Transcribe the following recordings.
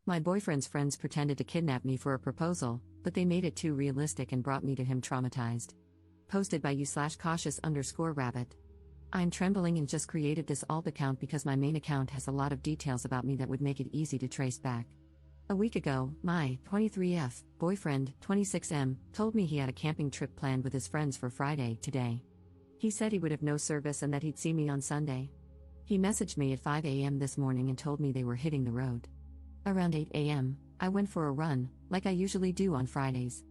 My boyfriend's friends pretended to kidnap me for a proposal, but they made it too realistic and brought me to him traumatized. Posted by you/cautious_rabbit. I'm trembling and just created this alt account because my main account has a lot of details about me that would make it easy to trace back. A week ago, my 23F boyfriend, 26M, told me he had a camping trip planned with his friends for Friday, today. He said he would have no service and that he'd see me on Sunday. He messaged me at 5 a.m. this morning and told me they were hitting the road. Around 8 a.m., I went for a run, like I usually do on Fridays.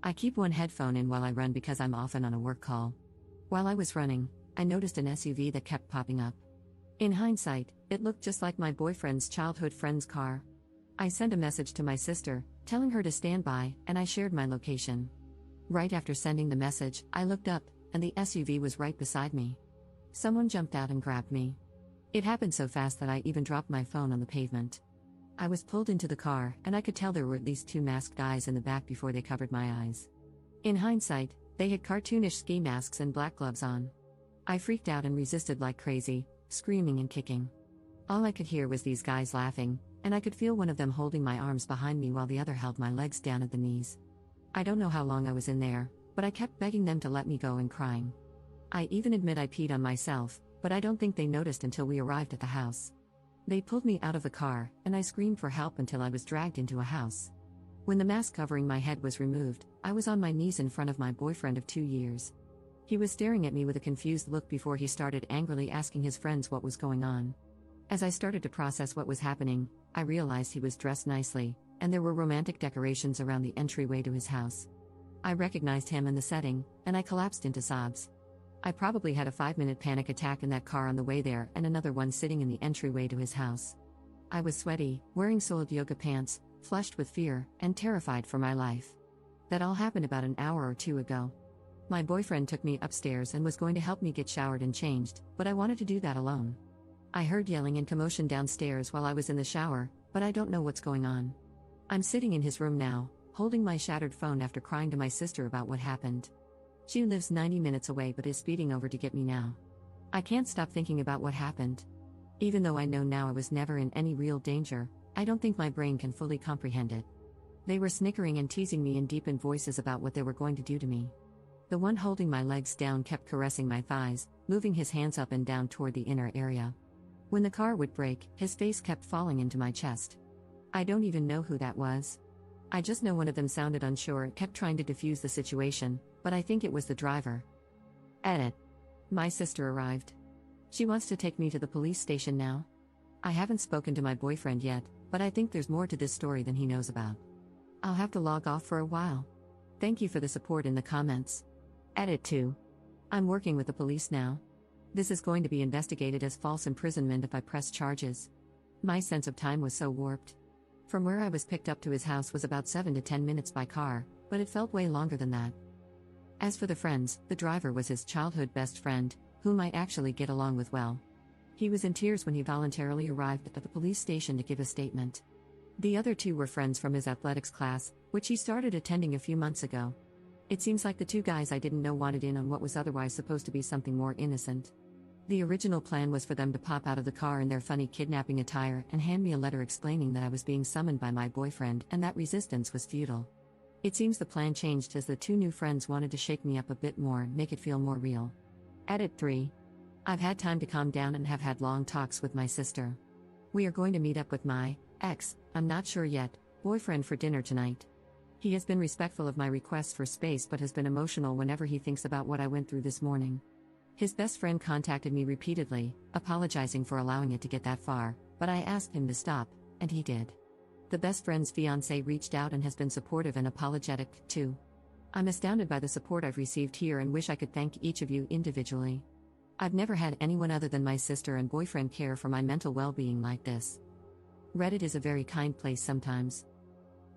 I keep one headphone in while I run because I'm often on a work call. While I was running, I noticed an SUV that kept popping up. In hindsight, it looked just like my boyfriend's childhood friend's car. I sent a message to my sister, telling her to stand by, and I shared my location. Right after sending the message, I looked up, and the SUV was right beside me. Someone jumped out and grabbed me. It happened so fast that I even dropped my phone on the pavement. I was pulled into the car, and I could tell there were at least 2 masked guys in the back before they covered my eyes. In hindsight, they had cartoonish ski masks and black gloves on. I freaked out and resisted like crazy, screaming and kicking. All I could hear was these guys laughing, and I could feel one of them holding my arms behind me while the other held my legs down at the knees. I don't know how long I was in there, but I kept begging them to let me go and crying. I even admit I peed on myself, but I don't think they noticed until we arrived at the house. They pulled me out of the car, and I screamed for help until I was dragged into a house. When the mask covering my head was removed, I was on my knees in front of my boyfriend of 2 years. He was staring at me with a confused look before he started angrily asking his friends what was going on. As I started to process what was happening, I realized he was dressed nicely, and there were romantic decorations around the entryway to his house. I recognized him in the setting, and I collapsed into sobs. I probably had a 5-minute panic attack in that car on the way there and another one sitting in the entryway to his house. I was sweaty, wearing soiled yoga pants, flushed with fear, and terrified for my life. That all happened about an hour or 2 ago. My boyfriend took me upstairs and was going to help me get showered and changed, but I wanted to do that alone. I heard yelling and commotion downstairs while I was in the shower, but I don't know what's going on. I'm sitting in his room now, holding my shattered phone after crying to my sister about what happened. She lives 90 minutes away but is speeding over to get me now. I can't stop thinking about what happened. Even though I know now I was never in any real danger, I don't think my brain can fully comprehend it. They were snickering and teasing me in deepened voices about what they were going to do to me. The one holding my legs down kept caressing my thighs, moving his hands up and down toward the inner area. When the car would brake, his face kept falling into my chest. I don't even know who that was. I just know one of them sounded unsure and kept trying to defuse the situation, but I think it was the driver. Edit. My sister arrived. She wants to take me to the police station now. I haven't spoken to my boyfriend yet, but I think there's more to this story than he knows about. I'll have to log off for a while. Thank you for the support in the comments. Edit 2. I'm working with the police now. This is going to be investigated as false imprisonment if I press charges. My sense of time was so warped. From where I was picked up to his house was about 7 to 10 minutes by car, but it felt way longer than that. As for the friends, the driver was his childhood best friend, whom I actually get along with well. He was in tears when he voluntarily arrived at the police station to give a statement. The other 2 were friends from his athletics class, which he started attending a few months ago. It seems like the 2 guys I didn't know wanted in on what was otherwise supposed to be something more innocent. The original plan was for them to pop out of the car in their funny kidnapping attire and hand me a letter explaining that I was being summoned by my boyfriend and that resistance was futile. It seems the plan changed as the 2 new friends wanted to shake me up a bit more and make it feel more real. Edit 3. I've had time to calm down and have had long talks with my sister. We are going to meet up with my I'm not sure yet, boyfriend for dinner tonight. He has been respectful of my requests for space but has been emotional whenever he thinks about what I went through this morning. His best friend contacted me repeatedly, apologizing for allowing it to get that far, but I asked him to stop, and he did. The best friend's fiancé reached out and has been supportive and apologetic, too. I'm astounded by the support I've received here and wish I could thank each of you individually. I've never had anyone other than my sister and boyfriend care for my mental well-being like this. Reddit is a very kind place sometimes.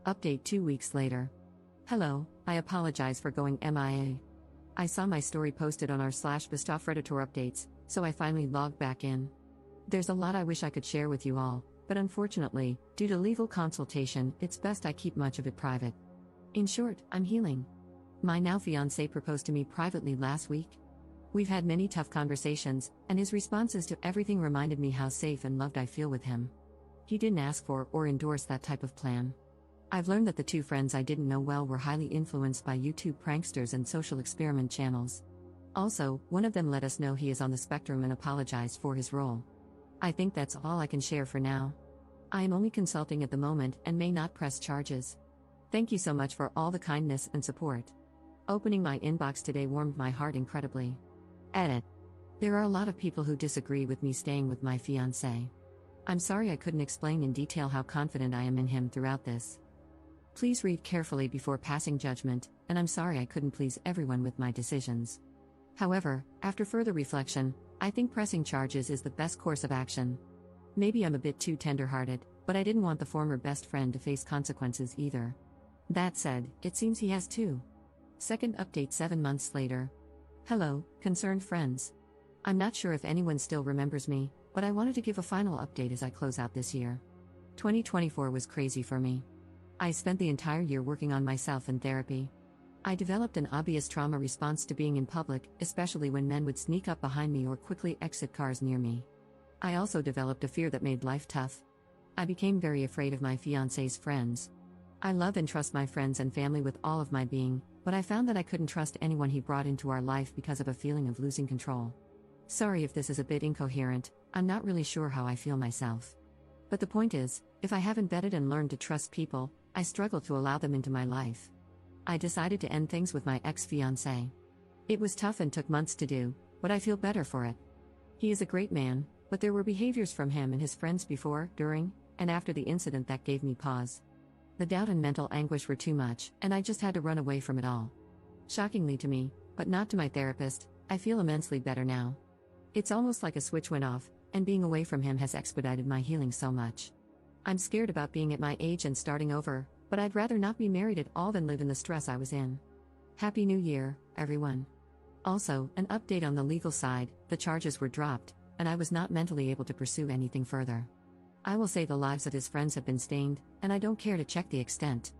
Update 2 weeks later. Hello, I apologize for going MIA. I saw my story posted on r/Bistov Redditor updates, so I finally logged back in. There's a lot I wish I could share with you all, but unfortunately, due to legal consultation, it's best I keep much of it private. In short, I'm healing. My now fiancé proposed to me privately last week. We've had many tough conversations, and his responses to everything reminded me how safe and loved I feel with him. He didn't ask for or endorse that type of plan. I've learned that the two friends I didn't know well were highly influenced by YouTube pranksters and social experiment channels. Also, one of them let us know he is on the spectrum and apologized for his role. I think that's all I can share for now. I am only consulting at the moment and may not press charges. Thank you so much for all the kindness and support. Opening my inbox today warmed my heart incredibly. Edit. There are a lot of people who disagree with me staying with my fiancé. I'm sorry I couldn't explain in detail how confident I am in him throughout this. Please read carefully before passing judgment, and I'm sorry I couldn't please everyone with my decisions. However, after further reflection, I think pressing charges is the best course of action. Maybe I'm a bit too tender-hearted, but I didn't want the former best friend to face consequences either. That said, it seems he has too. Second update 7 months later. Hello, concerned friends. I'm not sure if anyone still remembers me, but I wanted to give a final update as I close out this year. 2024 was crazy for me. I spent the entire year working on myself in therapy. I developed an obvious trauma response to being in public, especially when men would sneak up behind me or quickly exit cars near me. I also developed a fear that made life tough. I became very afraid of my fiancé's friends. I love and trust my friends and family with all of my being, but I found that I couldn't trust anyone he brought into our life because of a feeling of losing control. Sorry if this is a bit incoherent, I'm not really sure how I feel myself. But the point is, if I haven't vetted and learned to trust people, I struggle to allow them into my life. I decided to end things with my ex-fiancé. It was tough and took months to do, but I feel better for it. He is a great man, but there were behaviors from him and his friends before, during, and after the incident that gave me pause. The doubt and mental anguish were too much, and I just had to run away from it all. Shockingly to me, but not to my therapist, I feel immensely better now. It's almost like a switch went off, and being away from him has expedited my healing so much. I'm scared about being at my age and starting over, but I'd rather not be married at all than live in the stress I was in. Happy New Year, everyone. Also, an update on the legal side, the charges were dropped, and I was not mentally able to pursue anything further. I will say the lives of his friends have been stained, and I don't care to check the extent.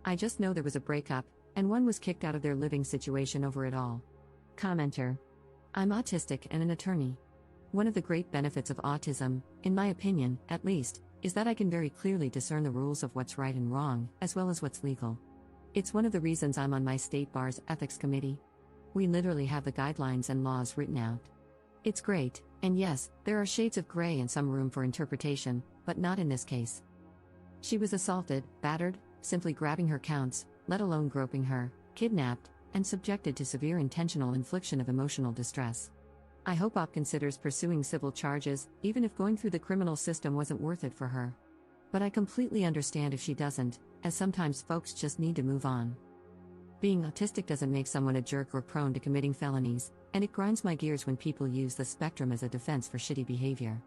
I just know there was a breakup, and one was kicked out of their living situation over it all. Commenter. I'm autistic and an attorney. One of the great benefits of autism, in my opinion, at least, is that I can very clearly discern the rules of what's right and wrong, as well as what's legal. It's one of the reasons I'm on my state bar's ethics committee. We literally have the guidelines and laws written out. It's great, and yes, there are shades of gray and some room for interpretation, but not in this case. She was assaulted, battered, simply grabbing her counts, let alone groping her, kidnapped, and subjected to severe intentional infliction of emotional distress. I hope OP considers pursuing civil charges, even if going through the criminal system wasn't worth it for her. But I completely understand if she doesn't, as sometimes folks just need to move on. Being autistic doesn't make someone a jerk or prone to committing felonies, and it grinds my gears when people use the spectrum as a defense for shitty behavior.